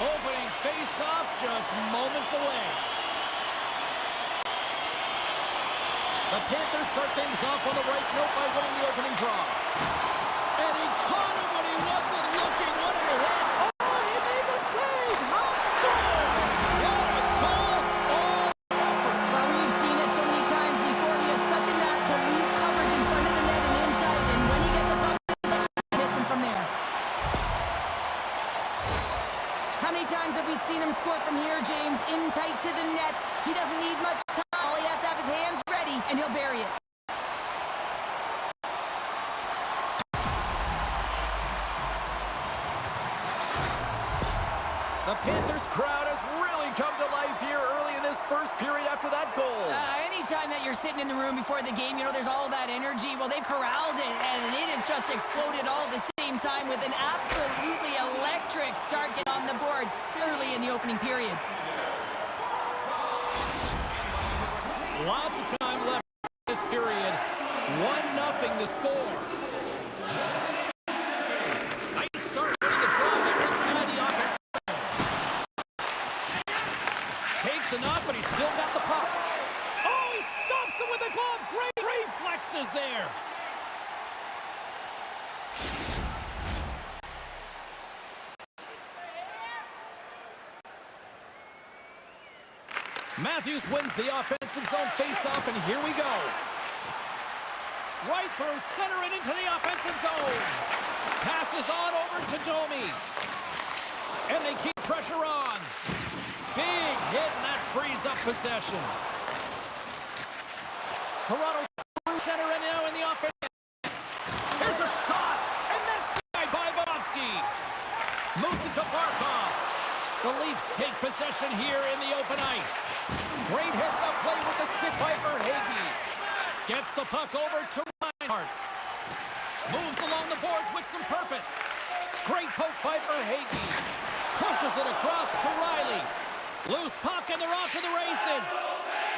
Opening face-off just moments away. The Panthers start things off on the right note by winning the opening draw. And he caught him when he wasn't looking. What a hit. Oh, he made the save. How scores. What a goal. All effort. Well, we've seen it so many times before. He has such a knack to lose coverage in front of the net and in tight. And when he gets a puck, he's missing from there. How many times have we seen him score from here, James? In tight to the net. He doesn't need much time. All he has to have his hands ready, and he'll bury it. The Panthers crowd has really come to life here early in this first period after that goal. Anytime that you're sitting in the room before the game, you know, there's all that energy. Well, they corralled it, and it has just exploded all at the same time with an absolutely electric start get on the board early in the opening period. Lots of time left in this period. 1-0 to score. Nice start for the draw here inside the offense. Takes enough, but he's still got the puck. Oh, he stops him with a glove. Great reflexes there. Matthews wins the offensive zone faceoff, and here we go. Right through center and into the offensive zone. Passes on over to Domi. And they keep pressure on. Big hit, and that frees up possession. Toronto through center and now in the offense. Here's a shot, and that's denied by Bobrovsky. Moves it to Barkov. The Leafs take possession here in the open ice. Great hits up play with the stick by Verhaeghe. Gets the puck over to Reinhart. Moves along the boards with some purpose. Great poke by Verhaeghe. Pushes it across to Riley. Loose puck, and they're off to the races.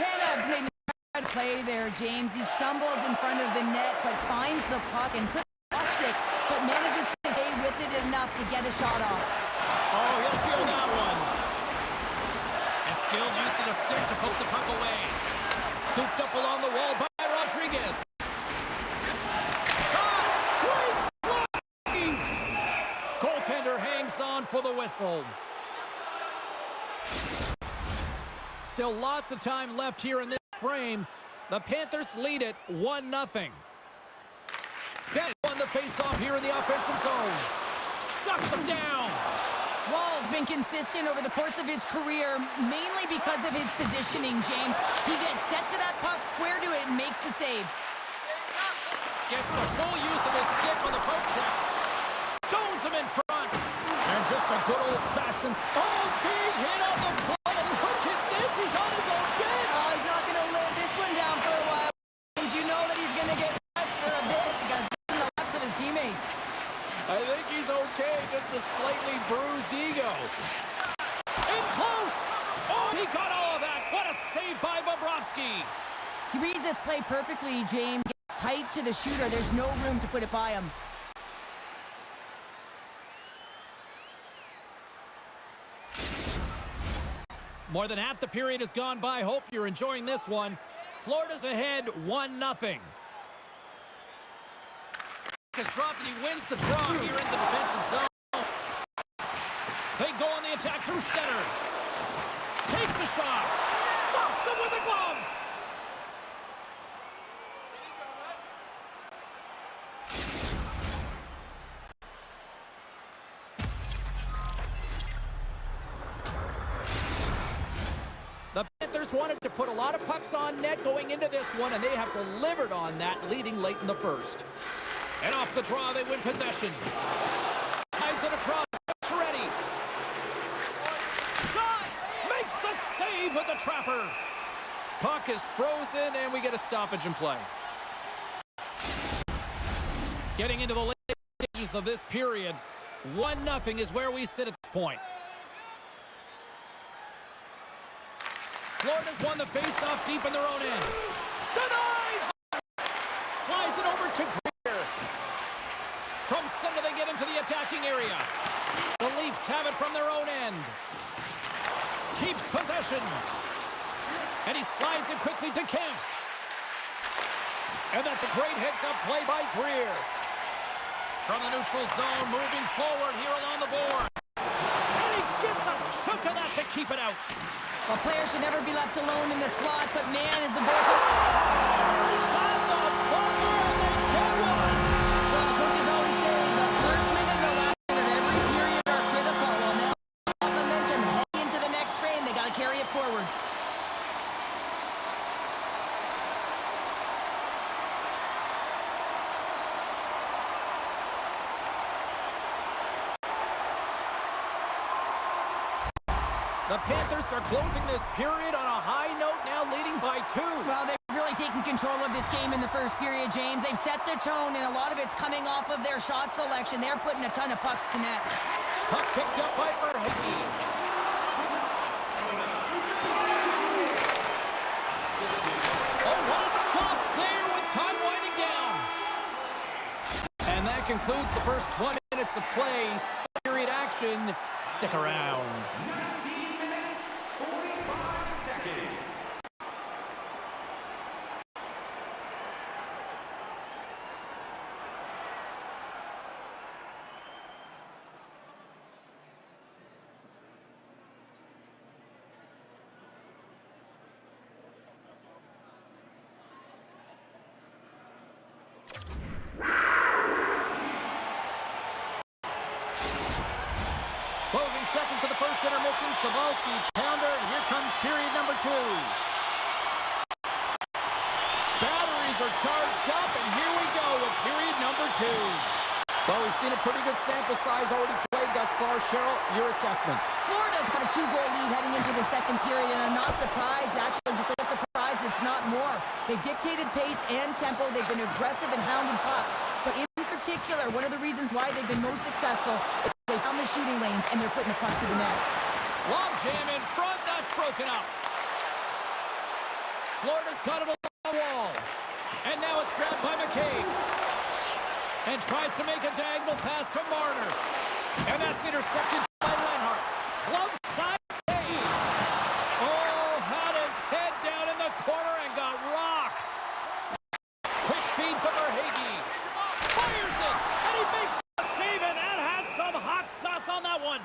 Tanev's made a play there, James. He stumbles in front of the net, but finds the puck and puts it off stick, but manages to stay with it enough to get a shot off. Oh, he'll feel that one. And skilled use of the stick to poke the puck away. Scooped up along the wall by Rodriguez. Shot! Great block! Goaltender hangs on for the whistle. Still lots of time left here in this frame. The Panthers lead it 1-0. Bennett won the face-off here in the offensive zone. Shuts him down. Wall's been consistent over the course of his career, mainly because of his positioning, James. He gets set to that puck, square to it, and makes the save. Gets the full use of his stick on the poke check. Stones him in front. And just a good old-fashioned... Oh, big hit on the ball. Look at this. He's on his own bench. Oh, he's not going to live this one down for a while. And you know that he's going to get pressed for a bit because he's in the left with his teammates. I think he's okay, just a slightly bruised ego. In close! Oh, he got all of that. What a save by Bobrovsky. He reads this play perfectly, James. Gets tight to the shooter. There's no room to put it by him. More than half the period has gone by. Hope you're enjoying this one. Florida's ahead 1-0. Is dropped and he wins the draw here in the defensive zone. They go on the attack through center. Takes the shot. Stops him with a glove. The Panthers wanted to put a lot of pucks on net going into this one, and they have delivered on that, leading late in the first. And off the draw, they win possession. Slides it across. Ready. Shot! Makes the save with the trapper. Puck is frozen, and we get a stoppage in play. Getting into the late stages of this period, 1-0 is where we sit at this point. Florida's won the face-off deep in their own end. Denies! Slides it over to Greer. From center, they get into the attacking area. The Leafs have it from their own end. Keeps possession. And he slides it quickly to Kemp. And that's a great heads-up play by Greer. From the neutral zone, moving forward here along the board. And he gets a chunk of that to keep it out. Well, players should never be left alone in the slot, but man, is the goal. At the buzzer, and they get one. Well, coaches always say the first minute and the last minute of every period are critical. Well, now momentum heading into the next frame. They got to carry it forward. The Panthers are closing this period on a high note, now leading by 2. Well, they've really taken control of this game in the first period, James. They've set the tone, and a lot of it's coming off of their shot selection. They're putting a ton of pucks to net. Puck picked up by Verhage. Oh, what a stop there with time winding down. And that concludes the first 20 minutes of play. Period action. Stick around. Closing seconds of the first intermission. Savalsky pondered. Here comes period number 2. Batteries are charged up, and here we go with period number 2. Well, we've seen a pretty good sample size already played thus far. Cheryl, your assessment. Florida's got a 2-goal lead heading into the second period, and I'm not surprised, actually, just a little surprised it's not more. They've dictated pace and tempo. They've been aggressive and hounded pucks. But in particular, one of the reasons why they've been most successful is they found the shooting lanes, and they're putting the puck to the net. Long jam in front. That's broken up. Florida's got it along the wall. And now it's grabbed by McCabe. And tries to make a diagonal pass to Marner. And that's intercepted by Lenhart. Glove side save. Oh, had his head down in the corner and got rocked. Quick feed to Verhage. Fires it. And he makes a save, and that had some hot sauce on that one.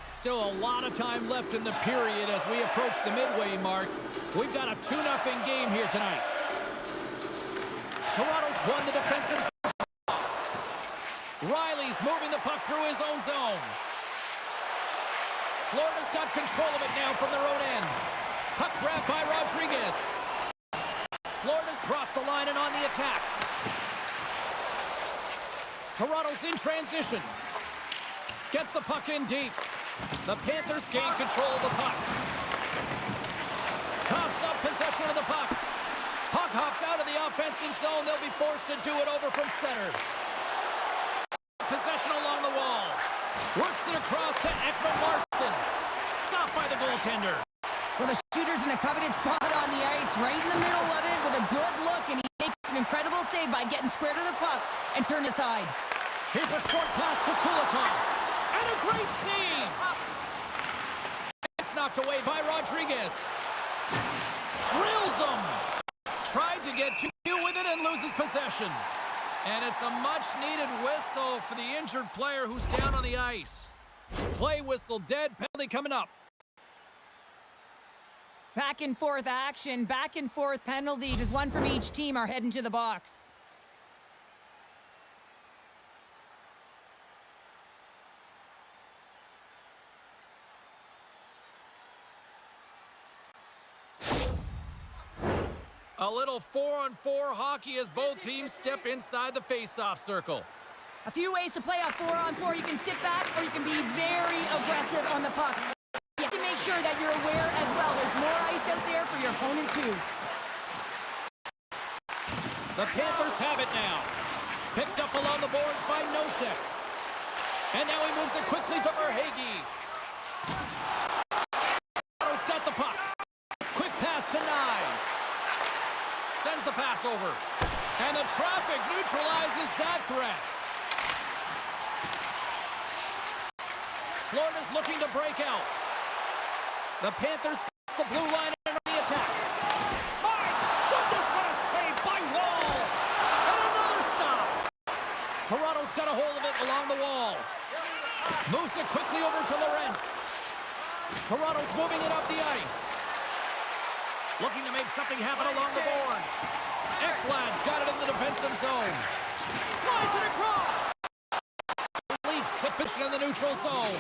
Still a lot of time left in the period as we approach the midway mark. We've got a 2-0 game here tonight. Toronto's won the defensive zone. Riley's moving the puck through his own zone. Florida's got control of it now from their own end. Puck grabbed by Rodriguez. Florida's crossed the line and on the attack. Toronto's in transition. Gets the puck in deep. The Panthers gain control of the puck. Coughs up possession of the puck. Puck hops out of the offensive zone. They'll be forced to do it over from center. Possession along the wall. Works it across to Ekman-Larsson. Stopped by the goaltender. Well, the shooter's in a coveted spot on the ice, right in the middle of it with a good look, and he makes an incredible save by getting square to the puck and turn aside. Here's a short pass to Kulikov. And a great save. It's knocked away by Rodriguez. Drills him. Tried to get too with it and loses possession. And it's a much-needed whistle for the injured player who's down on the ice. Play whistle dead. Penalty coming up. Back and forth action, back and forth penalties as one from each team are heading to the box. A little 4-on-4 hockey as both teams step inside the face-off circle. A few ways to play a 4-on-4. You can sit back or you can be very aggressive on the puck. You have to make sure that you're aware as well. There's more ice out there for your opponent too. The Panthers have it now. Picked up along the boards by Nosek. And now he moves it quickly to Verhage. Toronto's got the puck. the pass over. And the traffic neutralizes that threat. Florida's looking to break out. The Panthers cross the blue line and on the attack. My goodness, what a save by Wall! And another stop. Toronto's got a hold of it along the wall. Moves it quickly over to Lorentz. Toronto's moving it up the ice. Looking to make something happen along the boards. Ekblad's got it in the defensive zone. Slides it across. Leafs to position in the neutral zone.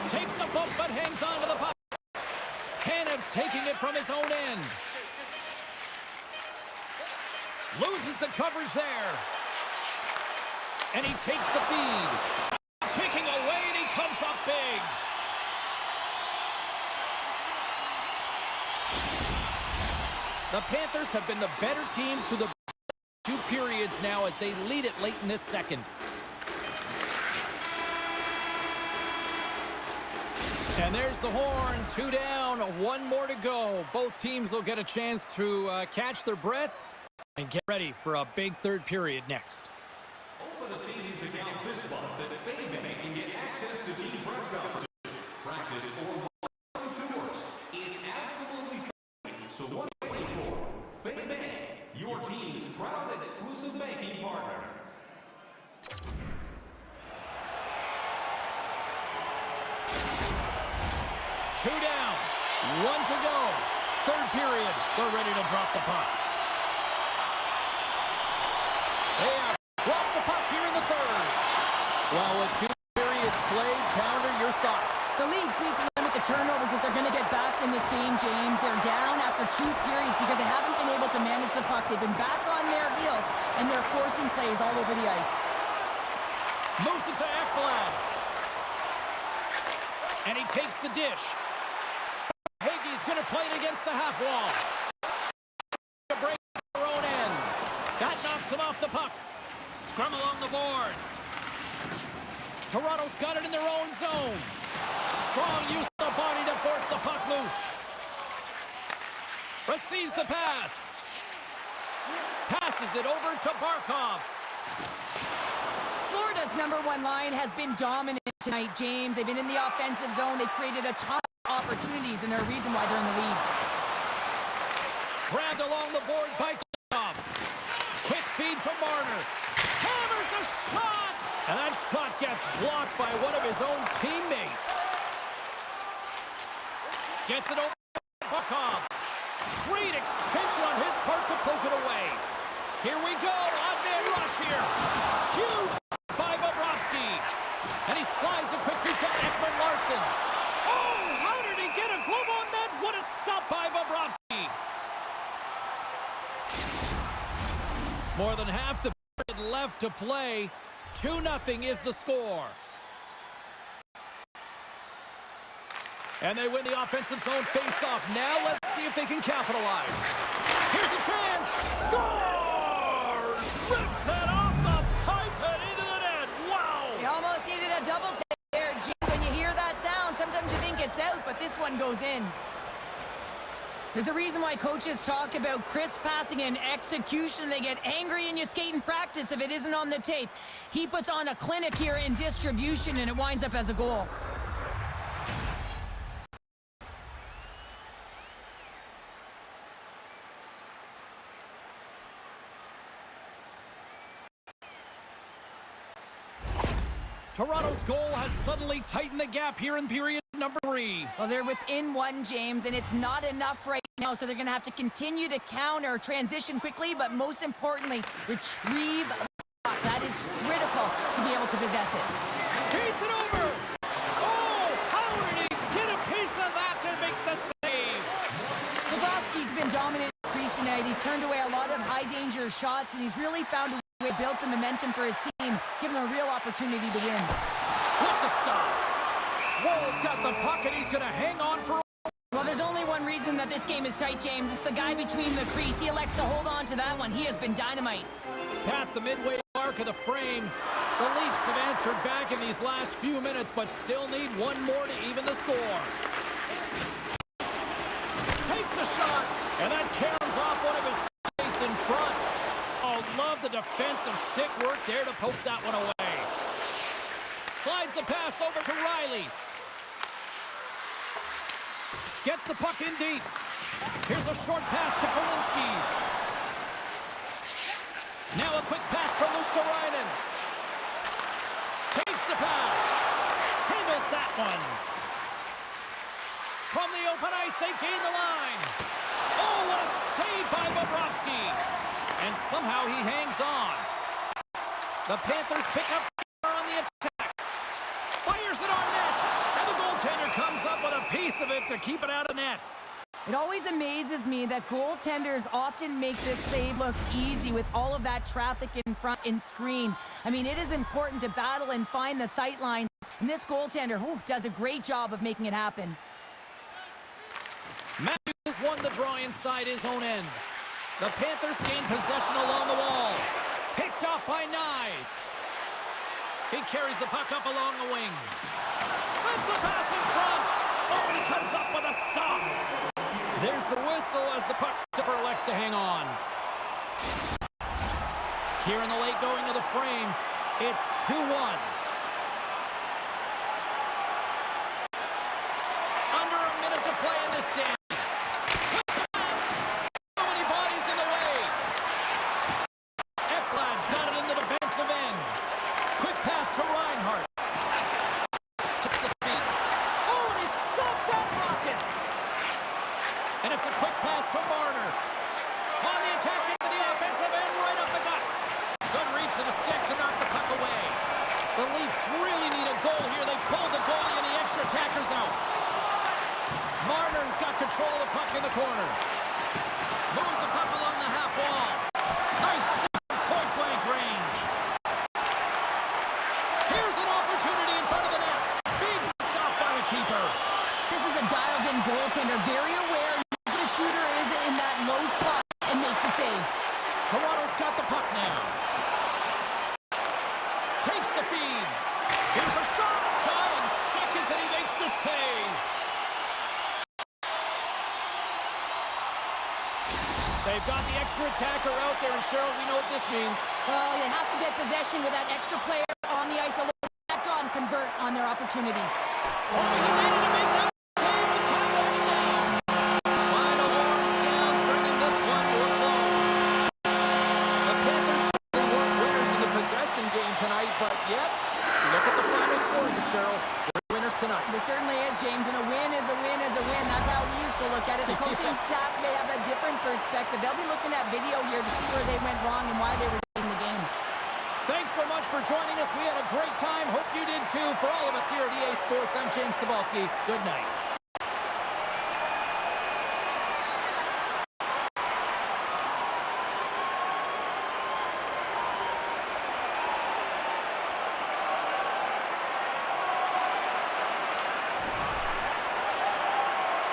Takes a bump but hangs on to the puck. Tanev's taking it from his own end. Loses the coverage there. And he takes the feed. Taking away and he comes up big. The Panthers have been the better team through the two periods now as they lead it late in this second. And there's the horn. 2 down, 1 more to go. Both teams will get a chance to catch their breath and get ready for a big third period next. Open the savings account this month that Fame Bank can get access to team press conferences, practice, or tours is absolutely free. So what are you waiting for? Fame Bank, your team's proud exclusive banking partner. Two down, 1 to go. Third period, they're ready to drop the puck. They have dropped the puck here in the third. Well, with 2 periods played, Pounder, your thoughts? The Leafs need to limit the turnovers if they're going to get back in this game, James. They're down after 2 periods because they haven't been able to manage the puck. They've been back on their heels, and they're forcing plays all over the ice. Moves it to Ekblad. And he takes the dish. Hagee's going to play it against the half wall. To break their own end. That knocks him off the puck. Scrum along the boards. Toronto's got it in their own zone. Strong use of the body to force the puck loose. Receives the pass. Passes it over to Barkov. Florida's #1 line has been dominant tonight, James. They've been in the offensive zone. They've created a ton of opportunities, and they're a reason why they're in the lead. Grabbed along the boards by Barkov. Quick feed to Marner. Hammers a shot! And that shot gets blocked by one of his own teammates. Gets it over to Barkov. Great extension on his part to poke it away. Here we go. Odd-man rush here. Huge by Bobrovsky. And he slides it quickly to Ekman-Larsson. Oh, how did he get a glove on that? What a stop by Bobrovsky. More than half the period left to play. 2-0 is the score. And they win the offensive zone face-off. Now let's see if they can capitalize. Here's a chance. Scores! Rips it off the pipe and into the net. Wow! He almost needed a double take there, Jim. When you hear that sound, sometimes you think it's out, but this one goes in. There's a reason why coaches talk about crisp passing and execution. They get angry and you skate in practice if it isn't on the tape. He puts on a clinic here in distribution, and it winds up as a goal. Toronto's goal has suddenly tightened the gap here in period #3. Well, they're within 1, James, and it's not enough right now, so they're going to have to continue to counter, transition quickly, but most importantly, retrieve the puck. That is critical to be able to possess it. Skates it over! Oh, how did he get a piece of that to make the save? Bobrovsky's been dominant in the crease tonight. He's turned away a lot of high-danger shots, and he's really found a way to build some momentum for his team, giving him a real opportunity to win. What the stop! Wall's got the puck, and he's going to hang on for... Well, there's only one reason that this game is tight, James. It's the guy between the crease. He elects to hold on to that one. He has been dynamite. Past the midway mark of the frame, the Leafs have answered back in these last few minutes, but still need one more to even the score. Takes a shot, and that caroms off one of his teammates in front. Oh, love the defensive stick work there to poke that one away. Slides the pass over to Riley. Gets the puck in deep. Here's a short pass to Polinski's. Now a quick pass to Luskarainen. Takes the pass. Handles that one. From the open ice, they gain the line. Oh, what a save by Bobrovsky. And somehow he hangs on. The Panthers pick up on the attack. Fires it on net. And the goaltender comes up with a piece of it to keep it out of net. It always amazes me that goaltenders often make this save look easy with all of that traffic in front and screen. I mean, it is important to battle and find the sight lines. And this goaltender does a great job of making it happen. Matthews won the draw inside his own end. The Panthers gain possession along the wall. Picked off by Nyes. He carries the puck up along the wing. Sends the pass in front. Oh, and he comes up with a stop. There's the whistle as the puck stopper elects to hang on. Here in the late going to the frame, it's 2-1. Under a minute to play in this game. So many bodies in the way. Ekblad's got it in the defensive end. Quick pass to Reinhart. Takes the feed. Oh, and he stopped that rocket. And it's a quick pass to Marner. On the attack into the offensive end, right up the gut. Good reach to the stick to knock the puck away. The Leafs really need a goal here. They pulled the goalie and the extra attackers out. Marner's got control of the puck in the corner. Moves the puck along the half wall. Nice point-blank range. Here's an opportunity in front of the net. Big stop by the keeper. This is a dialed-in goaltender, very aware the shooter is in that low slot and makes the save. Toronto's got the puck now. Takes the feed. Here's a shot. Dying seconds and he makes the save. They've got the extra attacker out there, and Cheryl, we know what this means. Well, you have to get possession with that extra player on the ice a little bit and convert on their opportunity. Oh, he made it to make that save with time running down. Final horn sounds, bringing this one to a close. The Panthers certainly weren't winners in the possession game tonight, but yet, look at the final score here, Cheryl. They're winners tonight. It certainly is, James, and a win is a win is a win. That's how we used to look at it. The coaching staff may have a different perspective. They'll be looking at video here to see where they went wrong and why they were losing the game. Thanks so much for joining us. We had a great time. Hope you did too. For all of us here at EA Sports, I'm James Cebulski. Good night.